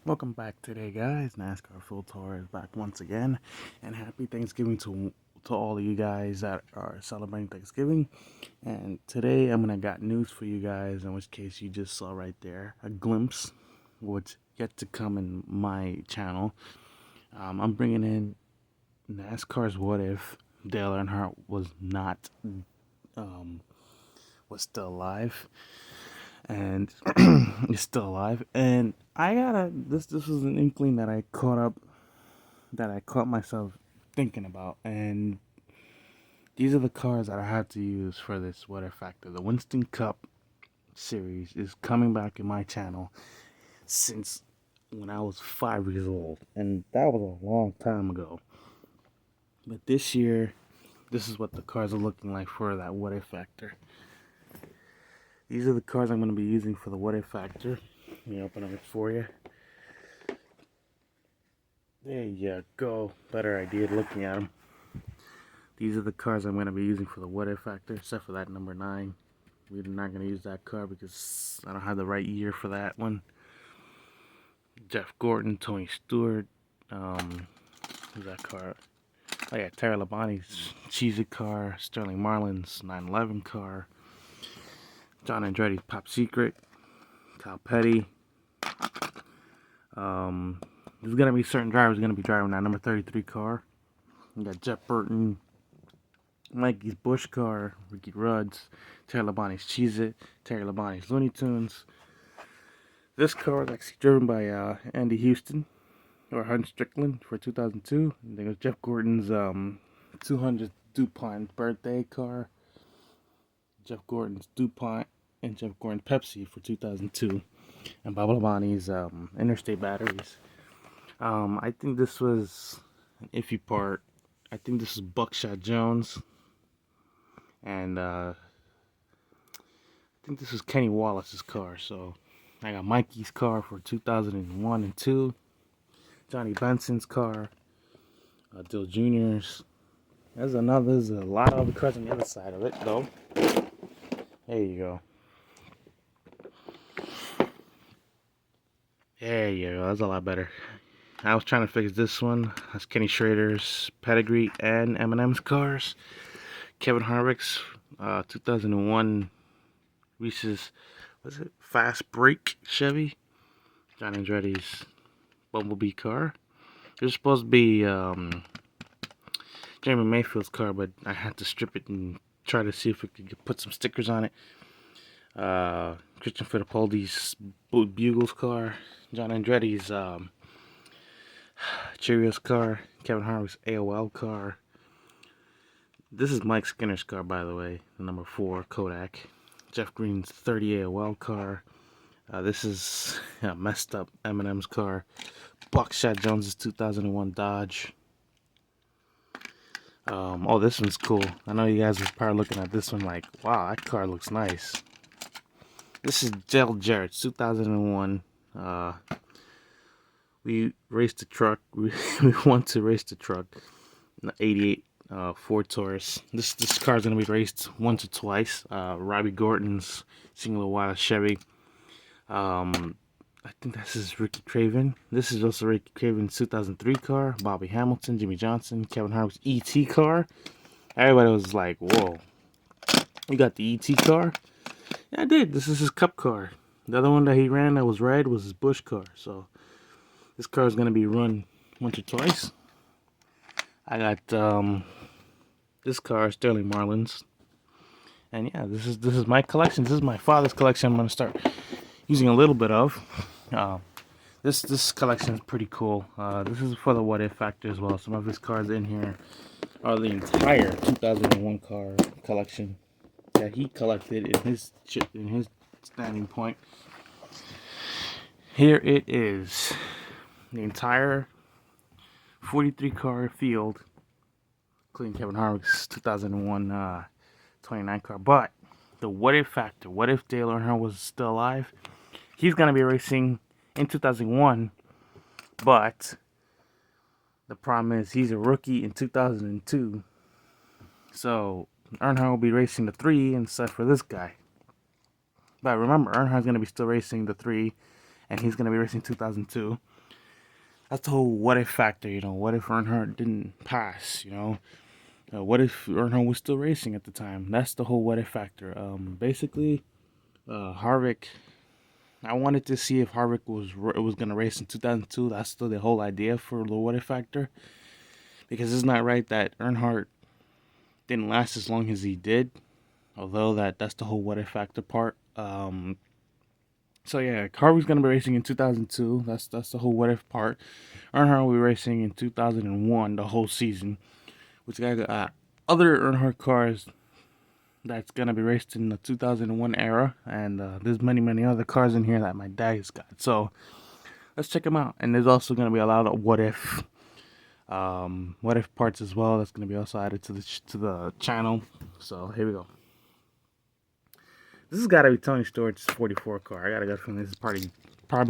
Welcome back today, guys. NASCAR Full Tour is back once again, and happy Thanksgiving to all of you guys that are celebrating Thanksgiving. And today I'm gonna got news for you guys, in which case you just saw right there a glimpse, what's yet to come in my channel. I'm bringing in NASCAR's What If Dale Earnhardt was not um, was still alive, and is still alive. And I gotta this was an inkling that I caught myself thinking about, and these are the cars that I had to use for this What If Factor. The Winston Cup series is coming back in my channel since when I was 5 years old, and that was a long time ago. But this year, this is what the cars are looking like for that What If Factor. These are the cars I'm going to be using for the What If Factor. Let me open them for you. There you go. Better idea looking at them. These are the cars I'm going to be using for the What If Factor, except for that number 9. We're not going to use that car because I don't have the right year for that one. Jeff Gordon, Tony Stewart. Who's that car? Oh yeah, Terry Labonte's Cheez-It car. Sterling Marlin's 911 car. John Andretti's Pop Secret. Kyle Petty. There's going to be certain drivers going to be driving that number 33 car. We got Jeff Burton, Mikey's Bush car, Ricky Rudd's, Terry Labonte's Cheez-It, Terry Labonte's Looney Tunes. This car was actually driven by Andy Houston or Hunt Strickland for 2002. And then it was Jeff Gordon's 200th DuPont birthday car, Jeff Gordon's DuPont, and Jeff Gordon's Pepsi for 2002, and Bob Labonte's Interstate batteries. I think this was an iffy part. I think this is Buckshot Jones, and I think this is Kenny Wallace's car. So I got Mikey's car for 2001 and 2, Johnny Benson's car, Dill Jr.'s. There's a lot of other cars on the other side of it, though. There you go. There you go. That's a lot better. I was trying to fix this one. That's Kenny Schrader's Pedigree and Eminem's cars. Kevin Harvick's 2001 Reese's, was it Fast Break Chevy? John Andretti's Bumblebee car. It was supposed to be Jeremy Mayfield's car, but I had to strip it and try to see if we could put some stickers on it. Christian Fittipaldi's Bugles car. John Andretti's Cheerios car. Kevin Harvick's AOL car. This is Mike Skinner's car, by the way, the number 4 Kodak. Jeff Green's 30 AOL car. This is messed up Eminem's car. Buckshot Jones's 2001 Dodge. Oh, this one's cool. I know you guys are probably looking at this one like, wow, that car looks nice. This is Dale Jarrett's 2001. We raced the truck. We want to race the truck. 88 Ford Taurus. This car is going to be raced once or twice. Robbie Gordon's single wide Chevy. I think this is Ricky Craven. This is also Ricky Craven's 2003 car. Bobby Hamilton, Jimmy Johnson, Kevin Harvick's ET car. Everybody was like, whoa, you got the ET car? Yeah, I did. This is his Cup car. The other one that he ran that was red was his Bush car. So this car is going to be run once or twice. I got this car, Sterling Marlin's. And yeah, this is my collection. This is my father's collection. I'm going to start using a little bit of. This collection is pretty cool. This is for the What If Factor as well. Some of his cars in here are the entire 2001 car collection that he collected in his standing point. Here it is, the entire 43 car field, including Kevin Harvick's 2001 29 car. But the What If Factor, what if Dale Earnhardt was still alive? He's going to be racing in 2001, but the problem is he's a rookie in 2002. So Earnhardt will be racing the 3 instead for this guy. But remember, Earnhardt's going to be still racing the 3, and he's going to be racing 2002. That's the whole what if factor. What if Earnhardt didn't pass? What if Earnhardt was still racing at the time? That's the whole what if factor. Basically, Harvick. I wanted to see if Harvick was gonna race in 2002. That's still the whole idea for the what if factor, because it's not right that Earnhardt didn't last as long as he did. Although that's the whole what if factor part. So yeah, Harvick's gonna be racing in 2002. That's the whole what if part. Earnhardt will be racing in 2001, the whole season. Which got other Earnhardt cars that's gonna be raced in the 2001 era, and there's many other cars in here that my dad's got. So let's check them out. And there's also gonna be a lot of what if parts as well. That's gonna be also added to the channel. So here we go. This has got to be Tony Stewart's 44 car. I gotta go from this is probably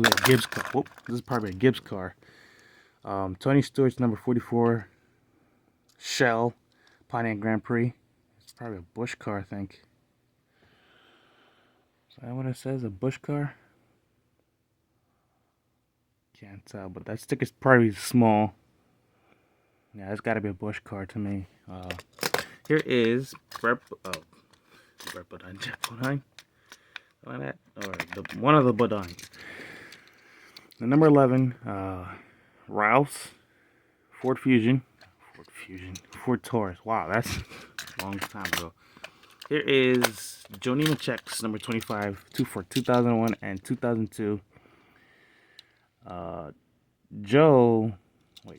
a Gibbs car. Whoop, this is probably a Gibbs car. Tony Stewart's number 44 Shell Pontiac Grand Prix. It's probably a Busch car, I think. Is that what it says? A Busch car? Can't tell, but that sticker's probably small. Yeah, it's got to be a Busch car to me. Here is Brett Bodine, Jeff Bodine. Like that, or one of the Bodines. The number 11, Ralph's Ford Taurus. Wow, that's a long time ago. Here is Joe Nemechek's number 25, for 2001 and 2002.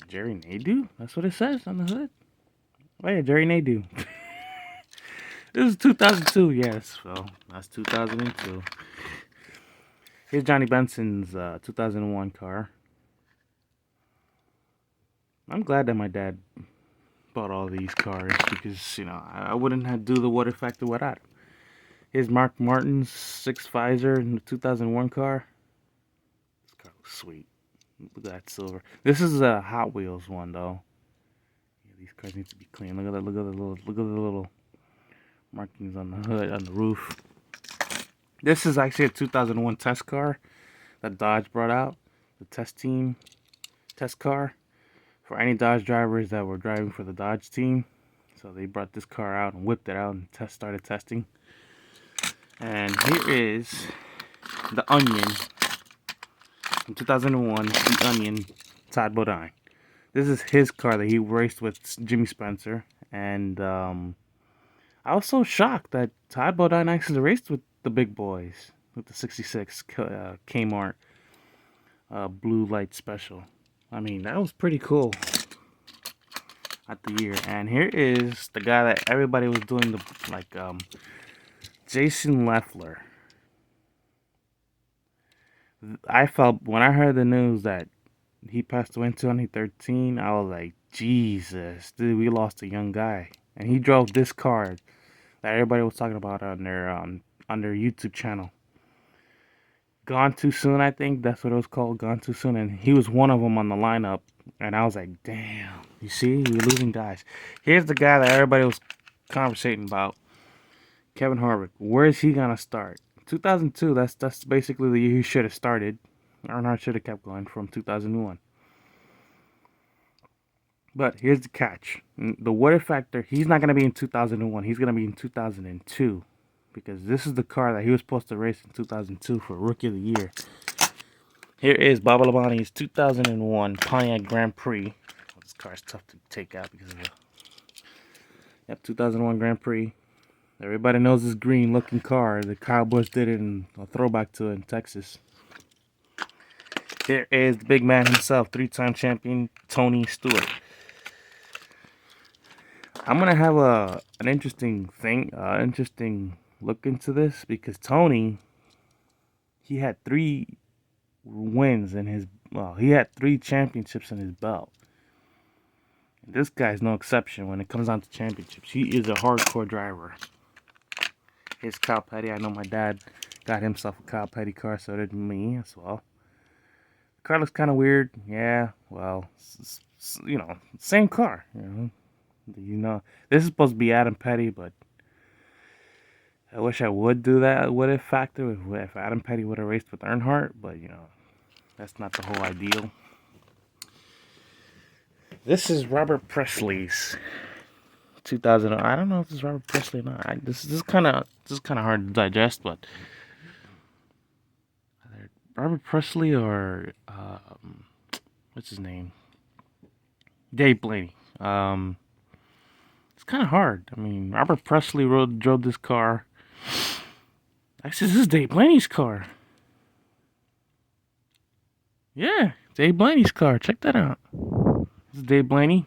Jerry Nadeau? That's what it says on the hood. Wait, Jerry Nadeau. This is 2002, yes. Well, that's 2002. Here's Johnny Benson's 2001 car. I'm glad that my dad bought all these cars because, I wouldn't have do the what if factor without him. Here's Mark Martin's 6 Pfizer in the 2001 car. This car looks sweet. Look at that silver. This is a Hot Wheels one, though. Yeah, these cars need to be clean. Look at the little markings on the hood, on the roof. This is actually a 2001 test car that Dodge brought out. The test car for any Dodge drivers that were driving for the Dodge team. So they brought this car out and whipped it out and started testing. And here is the Onion from 2001. The Onion, Todd Bodine. This is his car that he raced with Jimmy Spencer, and I was so shocked that Todd Bodine actually raced with the big boys with the 66 Kmart Blue Light Special. I mean, that was pretty cool at the year. And here is the guy that everybody was doing Jason Leffler. I felt when I heard the news that he passed away in 2013, I was like, Jesus, dude, we lost a young guy. And he drove this car that everybody was talking about on their YouTube channel. Gone Too Soon, I think that's what it was called, Gone Too Soon, and he was one of them on the lineup, and I was like, damn, you see, we're losing guys. Here's the guy that everybody was conversating about, Kevin Harvick. Where is he gonna start? 2002, that's basically the year he should have started. Earnhardt should have kept going from 2001. But here's the catch. The what if factor, he's not going to be in 2001. He's going to be in 2002. Because this is the car that he was supposed to race in 2002 for Rookie of the Year. Here is Baba Labonte's 2001 Pontiac Grand Prix. Oh, this car is tough to take out because of the 2001 Grand Prix. Everybody knows this green looking car. The Kyle Busch did it in a throwback to it in Texas. Here is the big man himself, 3-time champion Tony Stewart. I'm gonna have an interesting look into this because Tony, he had 3 wins in his he had 3 championships in his belt. This guy's no exception when it comes down to championships. He is a hardcore driver. Here's Kyle Petty. I know my dad got himself a Kyle Petty car, so did me as well. The car looks kind of weird. Yeah, well, same car. This is supposed to be Adam Petty, but I wish I would do that what if factor if Adam Petty would have raced with Earnhardt, but that's not the whole ideal. This is Robert Presley's 2000. I don't know if this is Robert Presley or not. This is kind of hard to digest, but either Robert Presley or what's his name? Dave Blaney. It's kind of hard. I mean, Robert Presley drove this car. Actually, this is Dave Blaney's car. Yeah, Dave Blaney's car. Check that out. This is Dave Blaney.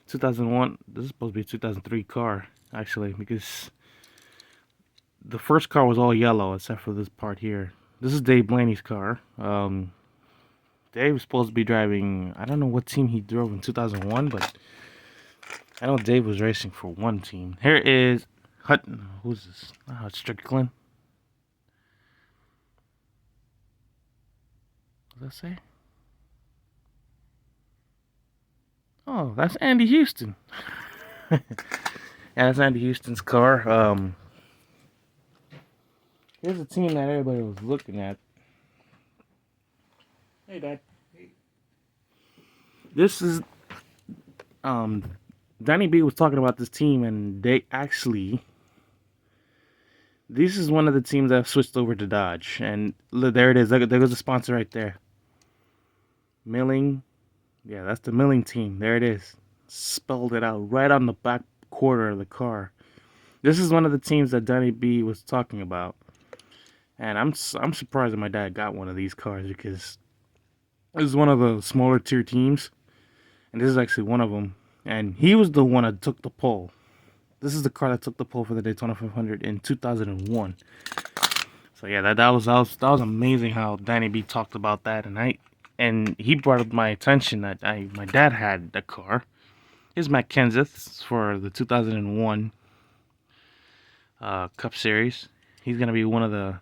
2001. This is supposed to be a 2003 car, actually, because the first car was all yellow except for this part here. This is Dave Blaney's car. Dave was supposed to be driving, I don't know what team he drove in 2001, but I know Dave was racing for one team. Here is Hutton. Who's this? Oh, it's Strickland. What does that say? Oh, that's Andy Houston. Yeah, that's Andy Houston's car. Here's a team that everybody was looking at. Hey, Dad. Hey. This is Danny B was talking about this team, and they actually, this is one of the teams that have switched over to Dodge, and look, there it is. There goes the sponsor right there. Milling, yeah, that's the Milling team. There it is, spelled it out right on the back quarter of the car. This is one of the teams that Danny B was talking about, and I'm surprised that my dad got one of these cars because this is one of the smaller tier teams, and this is actually one of them. And he was the one that took the pole. This is the car that took the pole for the Daytona 500 in 2001. So yeah, that was amazing how Danny B talked about that, and he brought up my attention that my dad had the car. Here's Matt Kenseth for the 2001 Cup Series. He's gonna be one of the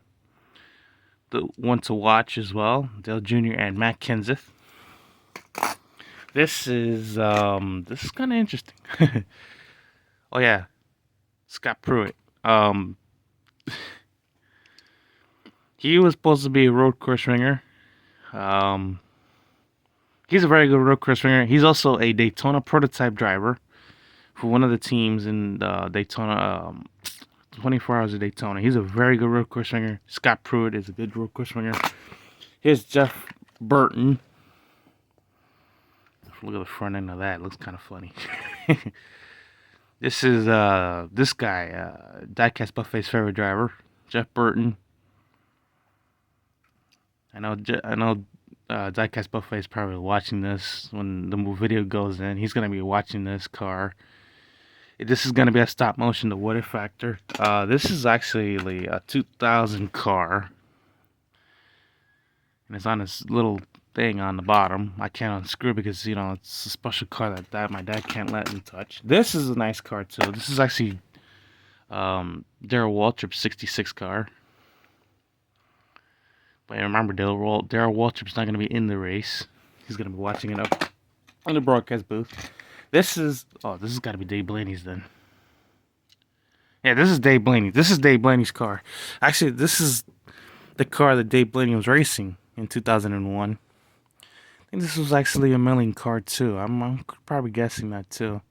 one to watch as well. Dale Jr. and Matt Kenseth. This is kind of interesting. Oh yeah, Scott Pruitt. He was supposed to be a road course ringer. He's a very good road course ringer. He's also a Daytona prototype driver for one of the teams in Daytona. 24 Hours of Daytona. He's a very good road course ringer. Scott Pruitt is a good road course ringer. Here's Jeff Burton. Look at the front end of that. It looks kind of funny. This is this guy, Diecast Buffet's favorite driver, Jeff Burton. I know Diecast Buffet is probably watching this when the video goes in. He's gonna be watching this car. This is gonna be a stop motion, the What If Factor. This is actually a 2000 car, and it's on this little thing on the bottom. I can't unscrew because it's a special car that my dad can't let me touch. This is a nice car too. This is actually Darrell Waltrip's 66 car. But remember, Darrell Waltrip's not going to be in the race. He's going to be watching it up in the broadcast booth. This has got to be Dave Blaney's then. Yeah, this is Dave Blaney. This is Dave Blaney's car. Actually, this is the car that Dave Blaney was racing in 2001. I think this was actually a Milling car too. I'm probably guessing that too.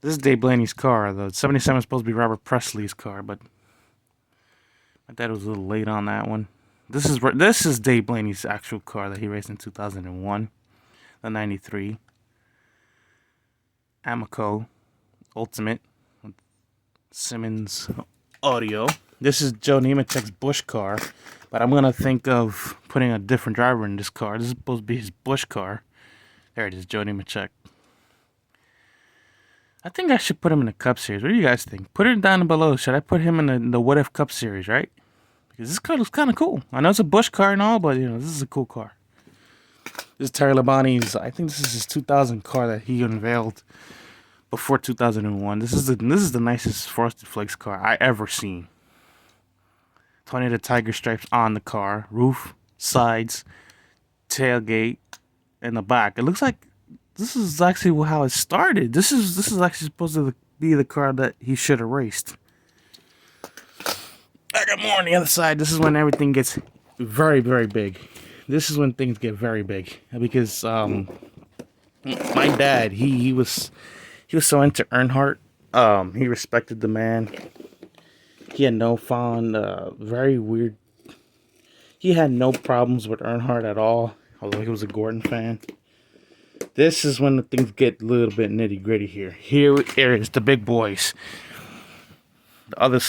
This is Dave Blaney's car. The 77 is supposed to be Robert Presley's car, but my dad was a little late on that one. This is Dave Blaney's actual car that he raced in 2001, the 93 Amoco Ultimate Simmons audio. This is Joe Nemechek's Busch car, but I'm gonna think of putting a different driver in this car. This is supposed to be his Busch car. There it is, Joe Nemechek. I think I should put him in the Cup Series. What do you guys think? Put it down below. Should I put him in the What If Cup Series, right? Because this car looks kind of cool. I know it's a Busch car and all, but this is a cool car. This is Terry Labonte's. I think this is his 2000 car that he unveiled before 2001. This is the nicest Frosted Flakes car I ever seen. Tony the Tiger stripes on the car, roof, sides, tailgate, and the back. It looks like this is actually how it started. This is actually supposed to be the car that he should have raced. I got more on the other side. This is when everything gets very, very big. This is when things get very big because My dad, he was so into Earnhardt. He respected the man. He had no very weird. He had no problems with Earnhardt at all, although he was a Gordon fan. This is when the things get a little bit nitty gritty here. Here is the big boys. The other